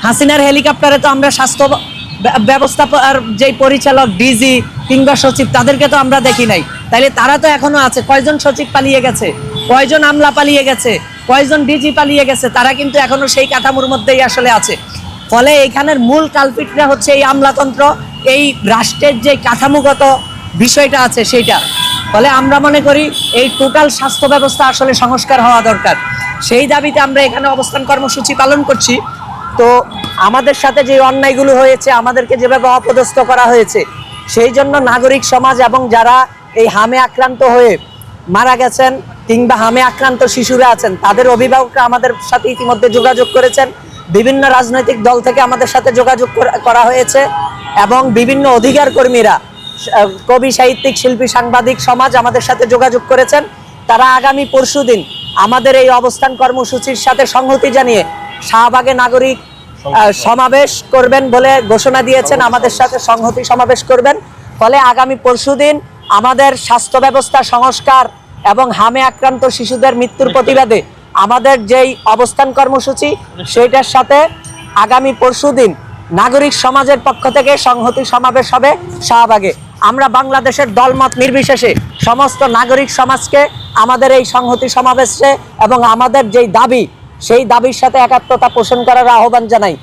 হাসিনার হেলিকপ্টারে তো আমরা স্বাস্থ্য ব্যবস্থাপনার যে পরিচালক ডিজি কিংবা সচিব তাদেরকে তো আমরা দেখি নাই, তাইলে তারা তো এখনো আছে। কয়জন সচিব পালিয়ে গেছে, কয়জন আমলা পালিয়ে গেছে, কয়জন ডিজি পালিয়ে গেছে, তারা কিন্তু এখনো সেই কাঠামোর মধ্যেই আসলে আছে। ফলে এখানের মূল কালপিটরা হচ্ছে এই আমলাতন্ত্র, এই রাষ্ট্রের যে কাঠামোগত বিষয়টা আছে সেইটা। ফলে আমরা মনে করি এই টোটাল স্বাস্থ্য ব্যবস্থা আসলে সংস্কার হওয়া দরকার। সেই দাবিতে আমরা এখানে অবস্থান কর্মসূচি পালন করছি। তো আমাদের সাথে যে অন্যায়গুলো হয়েছে, আমাদেরকে যেভাবে অপদস্থ করা হয়েছে, সেই জন্য নাগরিক সমাজ এবং যারা এই হামে আক্রান্ত হয়ে মারা গেছেন কিংবা হামে আক্রান্ত শিশুরা আছেন, তাদের অভিভাবকরা আমাদের সাথে ইতিমধ্যে যোগাযোগ করেছেন। বিভিন্ন রাজনৈতিক দল থেকে আমাদের সাথে যোগাযোগ করা হয়েছে এবং বিভিন্ন অধিকার কর্মীরা, কবি, সাহিত্যিক, শিল্পী, সাংবাদিক সমাজ আমাদের সাথে যোগাযোগ করেছেন। তারা আগামী পরশুদিন আমাদের এই অবস্থান কর্মসূচির সাথে সংহতি জানিয়ে শাহবাগে নাগরিক সমাবেশ করবেন বলে ঘোষণা দিয়েছেন, আমাদের সাথে সংহতি সমাবেশ করবেন। ফলে আগামী পরশুদিন আমাদের স্বাস্থ্য ব্যবস্থা সংস্কার এবং হামে আক্রান্ত শিশুদের মৃত্যুর প্রতিবাদে আমাদের যেই অবস্থান কর্মসূচি, সেইটার সাথে আগামী পরশুদিন নাগরিক সমাজের পক্ষ থেকে সংহতি সমাবেশ হবে শাহবাগে। আমরা বাংলাদেশের দলমত নির্বিশেষে সমস্ত নাগরিক সমাজকে আমাদের এই সংহতি সমাবেশে এবং আমাদের যেই দাবি, সেই দাবির সাথে একাত্মতা পোষণ করার আহ্বান জানাই।